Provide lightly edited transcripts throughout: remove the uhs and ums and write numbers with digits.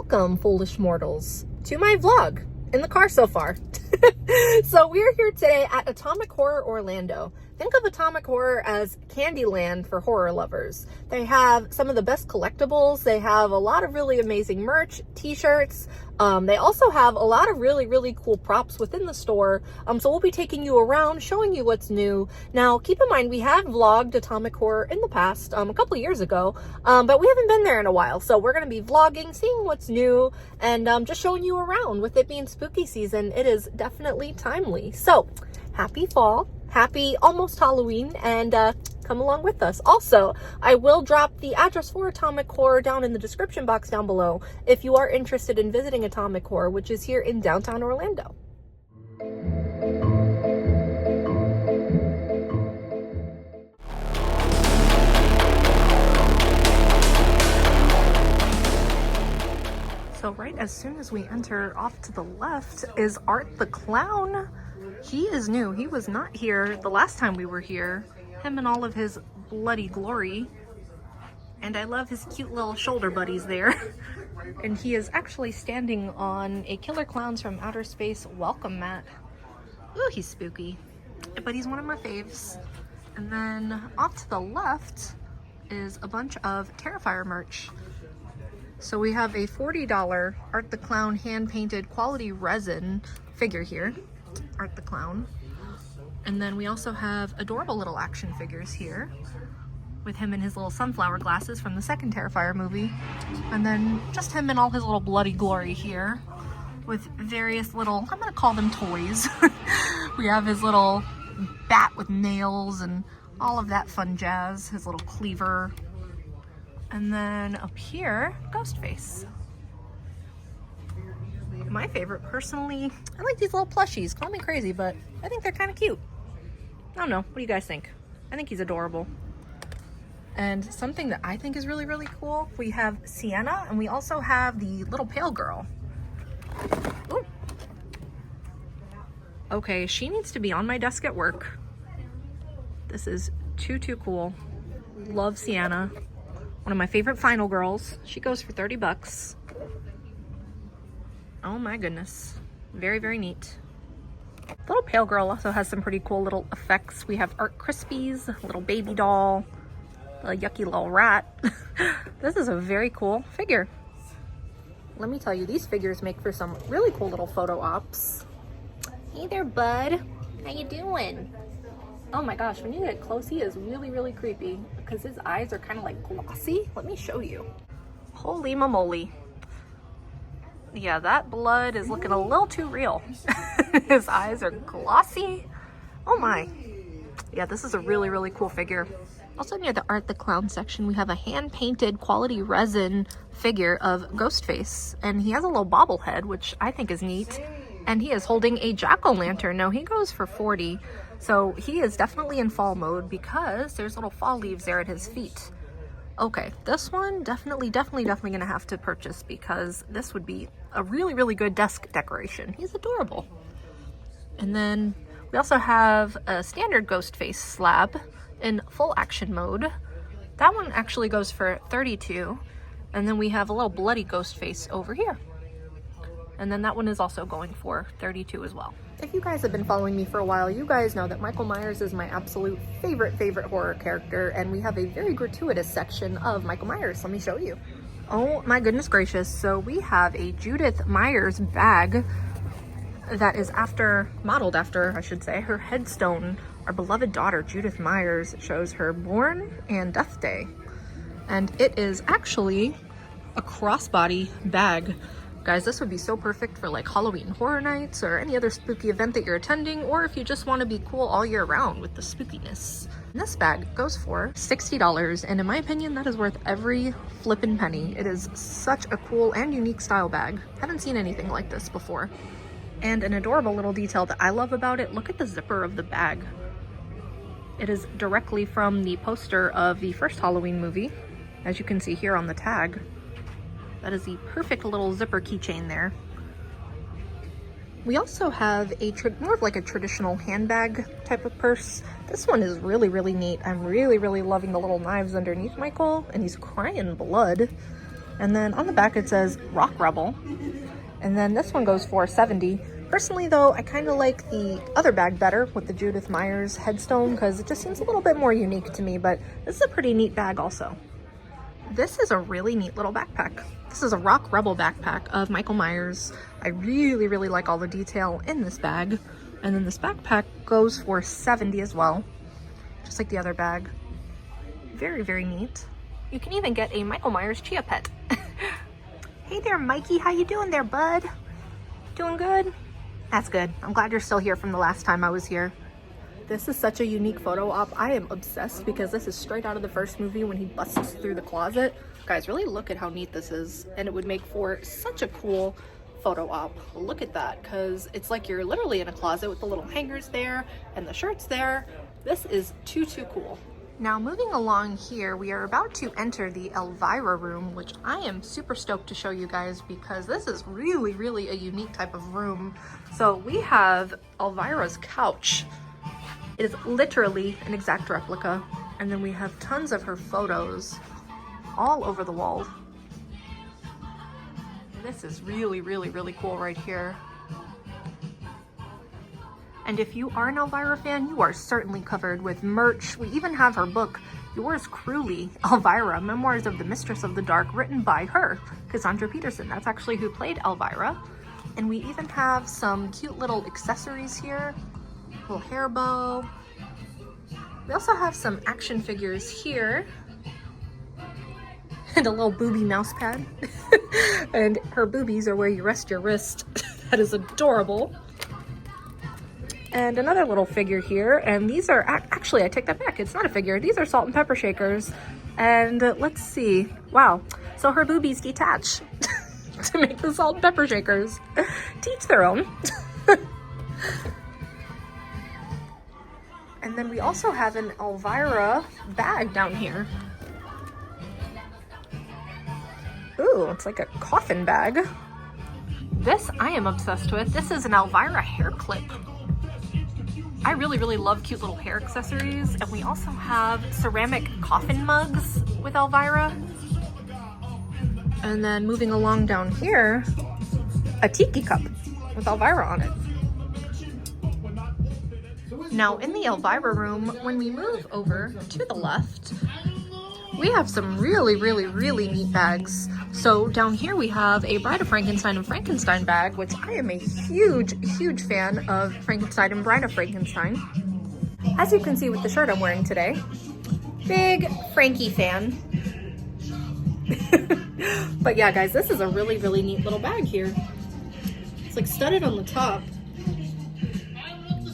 Welcome, foolish mortals, to my vlog in the car so far. So we're here today at Atomic Horror Orlando. Think of Atomic Horror as Candyland for horror lovers. They have some of the best collectibles. They have a lot of really amazing merch, t-shirts. They also have a lot of really cool props within the store. So we'll be taking you around, showing you what's new. Now, keep in mind, we have vlogged Atomic Horror in the past, a couple of years ago, but we haven't been there in a while. So we're going to be vlogging, seeing what's new, and just showing you around. With it being spooky season, it is definitely timely. So, happy fall. Happy almost Halloween, and come along with us. Also, I will drop the address for Atomic Horror down in the description box down below if you are interested in visiting Atomic Horror, which is here in downtown Orlando. So right as soon as we enter, off to the left is Art the Clown. He is new. He was not here the last time we were here. Him and all of his bloody glory. And I love his cute little shoulder buddies there. And he is actually standing on a Killer Clowns from Outer Space welcome mat. Ooh, he's spooky. But he's one of my faves. And then off to the left is a bunch of Terrifier merch. So we have a $40 Art the Clown hand-painted quality resin figure here. Art the Clown. And then we also have adorable little action figures here with him in his little sunflower glasses from the second Terrifier movie. And then just him in all his little bloody glory here with various little, I'm gonna call them toys. We have his little bat with nails and all of that fun jazz, his little cleaver. And then up here, Ghostface. My favorite, personally, I like these little plushies. Call me crazy, but I think they're kind of cute. I don't know. What do you guys think? I think he's adorable. And something that I think is really cool, we have Sienna, and we also have the little pale girl. Ooh. Okay, she needs to be on my desk at work. This is too cool. Love Sienna. One of my favorite final girls. She goes for 30 bucks. Oh my goodness. Very neat. Little pale girl also has some pretty cool little effects. We have Art Crispies, little baby doll, a yucky little rat. This is a very cool figure. Let me tell you, these figures make for some really cool little photo ops. Hey there, bud. How you doing? Oh my gosh, when you get close, he is really creepy because his eyes are kind of like glossy. Let me show you. Holy moly. Yeah, that blood is looking a little too real. His eyes are glossy. Oh my. Yeah, this is a really cool figure. Also near the Art the Clown section, we have a hand-painted quality resin figure of Ghostface. And he has a little bobblehead, which I think is neat. And he is holding a jack-o'-lantern. Now, he goes for 40. So he is definitely in fall mode because there's little fall leaves there at his feet. Okay, this one definitely gonna have to purchase because this would be a really good desk decoration. He's adorable. And then we also have a standard Ghostface slab in full action mode. That one actually goes for 32. And then we have a little bloody Ghostface over here. And then that one is also going for 32 as well. If you guys have been following me for a while, you guys know that Michael Myers is my absolute favorite horror character, and we have a very gratuitous section of Michael Myers. Let me show you. Oh my goodness gracious. So we have a Judith Myers bag that is modeled after, I should say, her headstone. Our beloved daughter, Judith Myers, shows her born and death day. And it is actually a crossbody bag. Guys, this would be so perfect for like Halloween horror nights or any other spooky event that you're attending, or if you just want to be cool all year round with the spookiness. And this bag goes for $60, and in my opinion, that is worth every flippin' penny. It is such a cool and unique style bag. Haven't seen anything like this before. And an adorable little detail that I love about it, look at the zipper of the bag. It is directly from the poster of the first Halloween movie, as you can see here on the tag. That is the perfect little zipper keychain there. We also have a more of like a traditional handbag type of purse. This one is really neat. I'm really loving the little knives underneath Michael, and he's crying blood. And then on the back it says Rock Rebel. And then this one goes for $70. Personally though, I kind of like the other bag better with the Judith Myers headstone because it just seems a little bit more unique to me, but this is a pretty neat bag also. This is a really neat little backpack. This is a Rock Rebel backpack of Michael Myers. I really, really like all the detail in this bag. And then this backpack goes for $70 as well, just like the other bag. Very, very neat. You can even get a Michael Myers Chia Pet. Hey there, Mikey. How you doing there, bud? Doing good? That's good. I'm glad you're still here from the last time I was here. This is such a unique photo op. I am obsessed because this is straight out of the first movie when he busts through the closet. Guys, really look at how neat this is. And it would make for such a cool photo op. Look at that, because it's like you're literally in a closet with the little hangers there and the shirts there. This is too cool. Now moving along here, we are about to enter the Elvira room, which I am super stoked to show you guys because this is really, really a unique type of room. So we have Elvira's couch. It is literally an exact replica. And then we have tons of her photos all over the wall. This is really, really, really cool right here. And if you are an Elvira fan, you are certainly covered with merch. We even have her book, Yours Cruelly, Elvira, Memoirs of the Mistress of the Dark, written by her, Cassandra Peterson. That's actually who played Elvira. And we even have some cute little accessories here, little hair bow. We also have some action figures here, and a little booby mouse pad. And her boobies are where you rest your wrist. That is adorable. And another little figure here, and these are, actually I take that back, it's not a figure, these are salt and pepper shakers. And let's see, wow, so her boobies detach to make the salt and pepper shakers. To each their own. And then we also have an Elvira bag down here. Ooh, it's like a coffin bag. This I am obsessed with. This is an Elvira hair clip. I really, really love cute little hair accessories. And we also have ceramic coffin mugs with Elvira. And then moving along down here, a tiki cup with Elvira on it. Now in the Elvira room, when we move over to the left, we have some really, really, really neat bags. So down here we have a Bride of Frankenstein and Frankenstein bag, which I am a huge, huge fan of Frankenstein and Bride of Frankenstein. As you can see with the shirt I'm wearing today, big Frankie fan. But yeah, guys, this is a really, really neat little bag here. It's like studded on the top.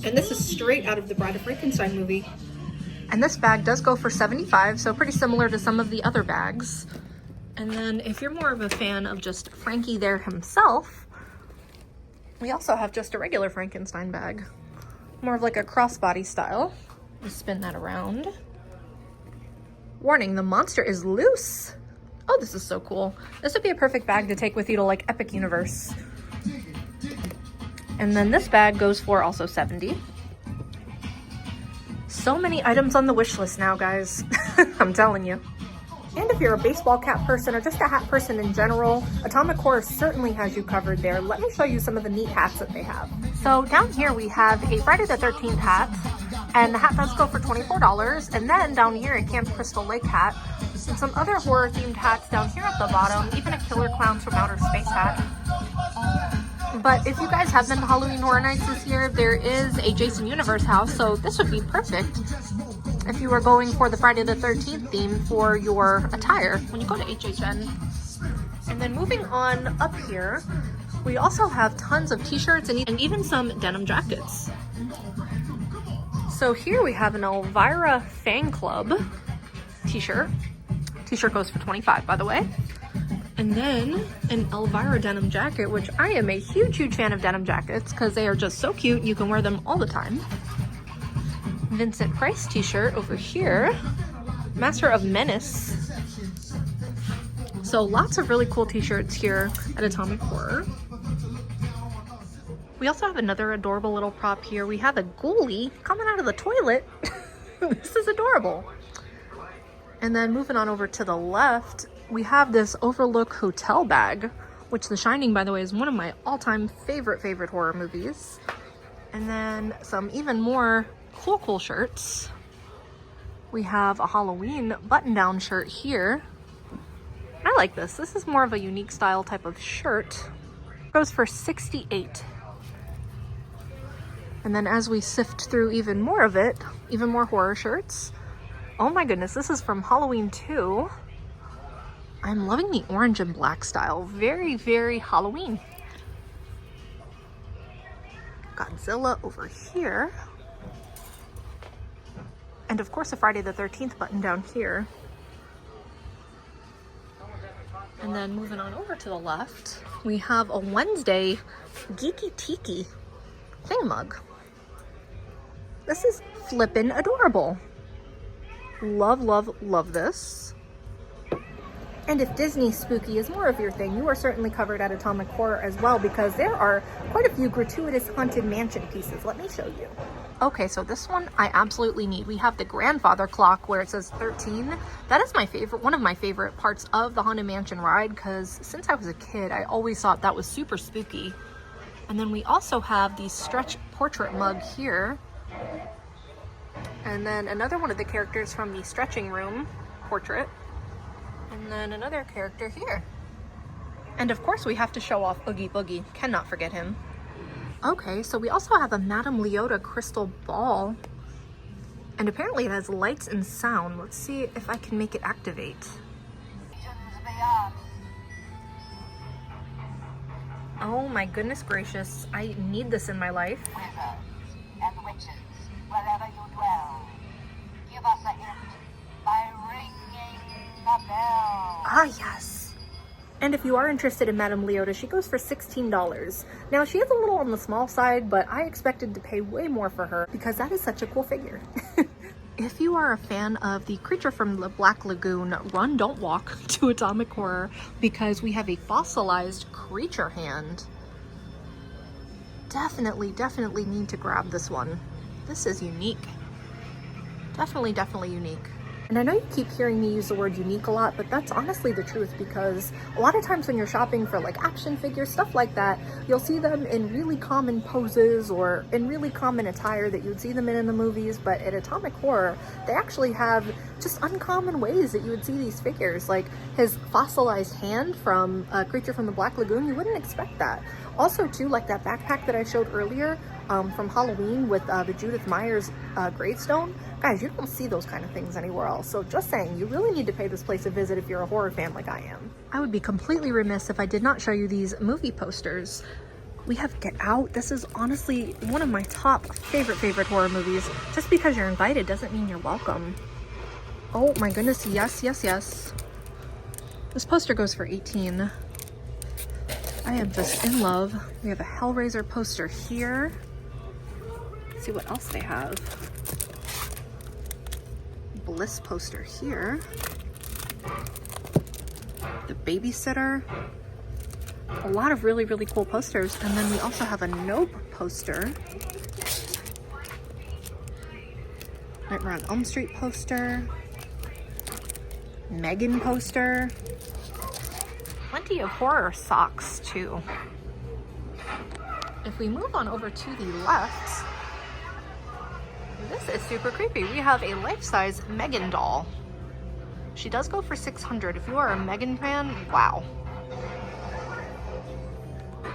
And this is straight out of the Bride of Frankenstein movie. And this bag does go for $75, so pretty similar to some of the other bags. And then if you're more of a fan of just Frankie there himself, we also have just a regular Frankenstein bag. More of like a crossbody style. Just spin that around. Warning, the monster is loose. Oh, this is so cool. This would be a perfect bag to take with you to like Epic Universe. And then this bag goes for also $70. So many items on the wish list now, guys. I'm telling you. And if you're a baseball cap person or just a hat person in general, Atomic Horror certainly has you covered there. Let me show you some of the neat hats that they have. So down here we have a Friday the 13th hat, and the hat does go for $24. And then down here a Camp Crystal Lake hat, and some other horror themed hats down here at the bottom, even a Killer Clowns from Outer Space hat. But if you guys have been to Halloween Horror Nights this year, there is a Jason Universe house, so this would be perfect if you were going for the Friday the 13th theme for your attire when you go to HHN. And then moving on up here, we also have tons of t-shirts and even some denim jackets. So here we have an Elvira Fan Club t-shirt. T-shirt goes for $25, by the way. And then an Elvira denim jacket, which I am a huge, huge fan of denim jackets because they are just so cute. You can wear them all the time. Vincent Price t-shirt over here. Master of Menace. So lots of really cool t-shirts here at Atomic Horror. We also have another adorable little prop here. We have a ghoulie coming out of the toilet. This is adorable. And then moving on over to the left, We have this Overlook hotel bag, which The Shining, by the way, is one of my all-time favorite horror movies. And then some even more cool shirts. We have a Halloween button-down shirt here. I like this. This is more of a unique style type of shirt. It goes for $68. And then as we sift through even more of it, even more horror shirts. Oh my goodness, this is from Halloween 2. I'm loving the orange and black style. Very Halloween. Godzilla over here. And of course a Friday the 13th button down here. And then moving on over to the left, we have a Wednesday Geeky Tiki thing mug. This is flippin' adorable. Love this. And if Disney spooky is more of your thing, you are certainly covered at Atomic Horror as well, because there are quite a few gratuitous Haunted Mansion pieces. Let me show you. Okay, so this one I absolutely need. We have the grandfather clock where it says 13. That is my favorite, one of my favorite parts of the Haunted Mansion ride, because since I was a kid, I always thought that was super spooky. And then we also have the stretch portrait mug here. And then another one of the characters from the stretching room portrait. And then another character here. And of course we have to show off Oogie Boogie. Cannot forget him. Okay, so we also have a Madame Leota crystal ball. And apparently it has lights and sound. Let's see if I can make it activate. Oh my goodness gracious. I need this in my life. Wizards and witches, wherever you dwell, give us a hint by ringing a bell. Ah, yes. And if you are interested in Madame Leota, she goes for $16. Now, she is a little on the small side, but I expected to pay way more for her because that is such a cool figure. If you are a fan of the creature from the Black Lagoon, run, don't walk to Atomic Horror, because we have a fossilized creature hand. Definitely need to grab this one. This is unique. Definitely unique. And I know you keep hearing me use the word unique a lot, but that's honestly the truth, because a lot of times when you're shopping for like action figures, stuff like that, you'll see them in really common poses or in really common attire that you would see them in the movies, but at Atomic Horror, they actually have just uncommon ways that you would see these figures. Like his fossilized hand from a creature from the Black Lagoon, you wouldn't expect that. Also too, like that backpack that I showed earlier from Halloween with the Judith Myers gravestone. Guys, you don't see those kind of things anywhere else. So just saying, you really need to pay this place a visit if you're a horror fan like I am. I would be completely remiss if I did not show you these movie posters. We have Get Out. This is honestly one of my top favorite horror movies. Just because you're invited doesn't mean you're welcome. Oh my goodness, yes. This poster goes for $18. I am just in love. We have a Hellraiser poster here. Let's see what else they have. Bliss poster here. The Babysitter. A lot of really cool posters. And then we also have a Nope poster. Nightmare on Elm Street poster. Megan poster. Plenty of horror socks too. If we move on over to the left, this is super creepy. We have a life-size Megan doll. She does go for $600. If you are a Megan fan, wow.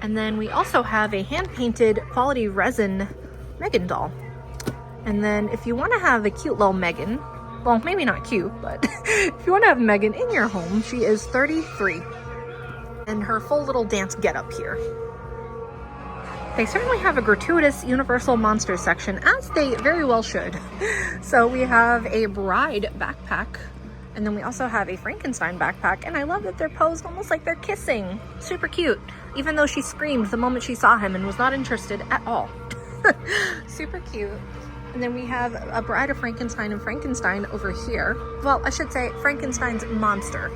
And then we also have a hand-painted quality resin Megan doll. And then if you want to have a cute little Megan, well, maybe not cute, but if you want to have Megan in your home, she is $33. And her full little dance getup here. They certainly have a gratuitous Universal Monsters section, as they very well should. So we have a Bride backpack, and then we also have a Frankenstein backpack, and I love that they're posed almost like they're kissing. Super cute, even though she screamed the moment she saw him and was not interested at all. Super cute. And then we have a Bride of Frankenstein and Frankenstein over here. Well, I should say Frankenstein's monster.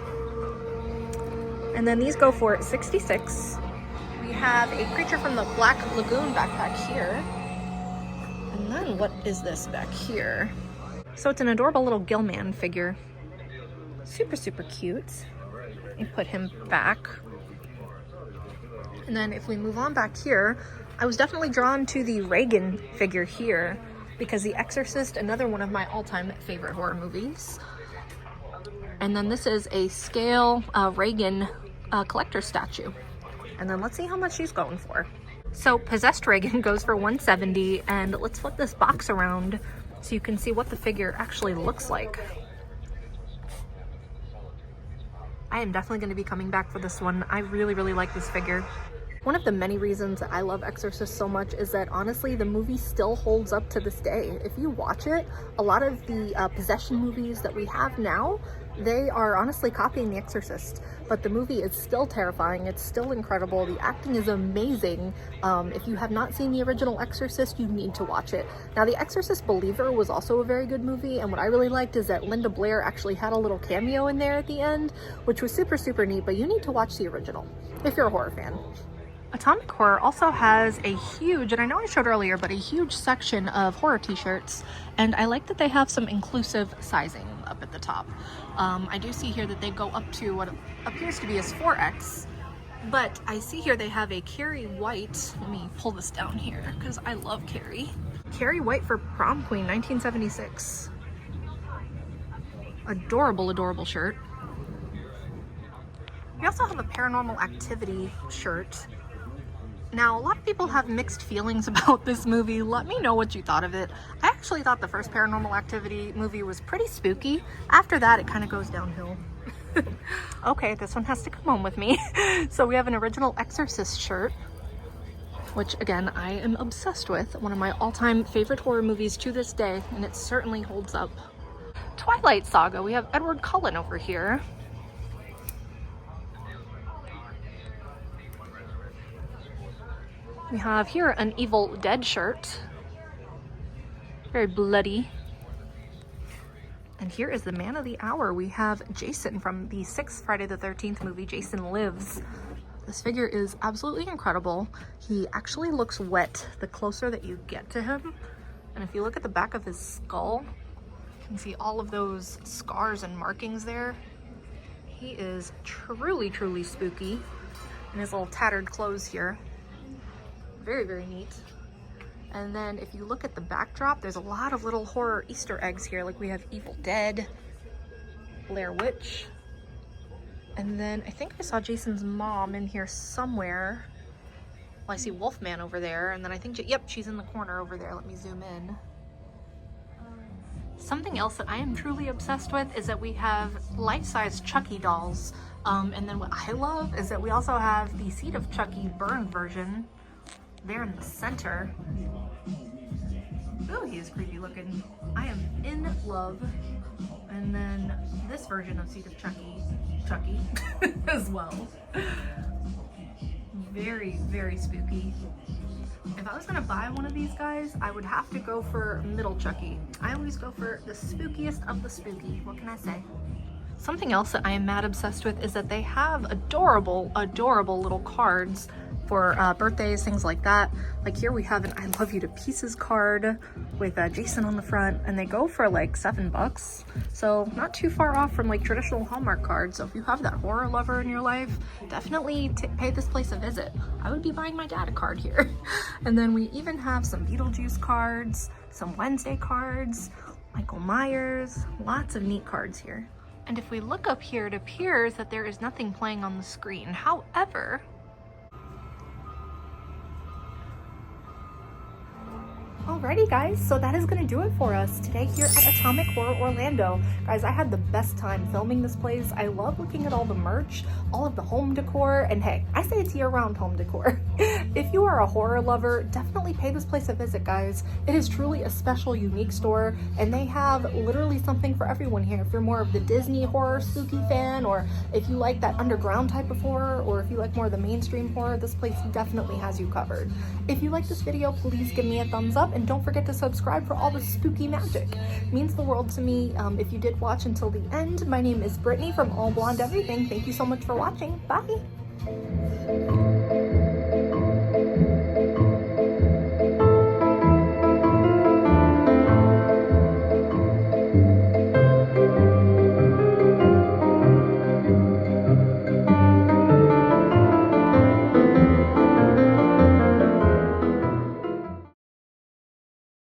And then these go for $66. We have a creature from the Black Lagoon backpack here. And then what is this back here? So it's an adorable little Gilman figure. Super cute. Let me put him back. And then if we move on back here, I was definitely drawn to the Reagan figure here because The Exorcist, another one of my all-time favorite horror movies. And then this is a scale Reagan collector statue. And then let's see how much she's going for. So possessed Reagan goes for $170, and let's flip this box around so you can see what the figure actually looks like. I am definitely going to be coming back for this one. I really, really like this figure. One of the many reasons that I love Exorcist so much is that honestly the movie still holds up to this day. If you watch it, a lot of the possession movies that we have now, they are honestly copying The Exorcist, but the movie is still terrifying. It's still incredible. The acting is amazing. If you have not seen the original Exorcist, you need to watch it. Now, The Exorcist Believer was also a very good movie, and what I really liked is that Linda Blair actually had a little cameo in there at the end, which was super, super neat, but you need to watch the original if you're a horror fan. Atomic Horror also has a huge, and I know I showed earlier, but a huge section of horror t-shirts, and I like that they have some inclusive sizing up at the top. I do see here that they go up to what appears to be as 4X, but I see here they have a Carrie White. Let me pull this down here because I love Carrie. Carrie White for Prom Queen 1976. Adorable, adorable shirt. We also have a Paranormal Activity shirt. Now, a lot of people have mixed feelings about this movie. Let me know what you thought of it. I actually thought the first Paranormal Activity movie was pretty spooky. After that, it kind of goes downhill. Okay, this one has to come home with me. So we have an original Exorcist shirt, which again, I am obsessed with. One of my all-time favorite horror movies to this day, and it certainly holds up. Twilight Saga, we have Edward Cullen over here. We have here an Evil Dead shirt. Very bloody. And here is the man of the hour. We have Jason from the 6th Friday the 13th movie, Jason Lives. This figure is absolutely incredible. He actually looks wet the closer that you get to him. And if you look at the back of his skull, you can see all of those scars and markings there. He is truly, truly spooky in his little tattered clothes here. Very, very neat. And then if you look at the backdrop, there's a lot of little horror Easter eggs here. Like we have Evil Dead, Blair Witch, and then I think I saw Jason's mom in here somewhere. Well, I see Wolfman over there, and then I think, yep, she's in the corner over there. Let me zoom in. Something else that I am truly obsessed with is that we have life-size Chucky dolls. And then what I love is that we also have the Seed of Chucky burned version there in the center. Oh, he is creepy looking. I am in love. And then this version of Seed of Chucky as well. Very, very spooky. If I was gonna buy one of these guys, I would have to go for middle Chucky. I always go for the spookiest of the spooky. What can I say? Something else that I am mad obsessed with is that they have adorable, adorable little cards for birthdays, things like that. Like here we have an I Love You to Pieces card with Jason on the front, and they go for like $7. So not too far off from like traditional Hallmark cards. So if you have that horror lover in your life, definitely pay this place a visit. I would be buying my dad a card here. And then we even have some Beetlejuice cards, some Wednesday cards, Michael Myers, lots of neat cards here. And if we look up here, it appears that there is nothing playing on the screen. However, alrighty guys, so that is going to do it for us today here at Atomic Horror Orlando. Guys, I had the best time filming this place. I love looking at all the merch, all of the home decor, and hey, I say it's year-round home decor. If you are a horror lover, definitely pay this place a visit, guys. It is truly a special, unique store, and they have literally something for everyone here. If you're more of the Disney horror spooky fan, or if you like that underground type of horror, or if you like more of the mainstream horror, this place definitely has you covered. If you like this video, please give me a thumbs up, and don't forget to subscribe for all the spooky magic. It means the world to me if you did watch until the end. My name is Brittany from All Blonde Everything. Thank you so much for watching. Bye!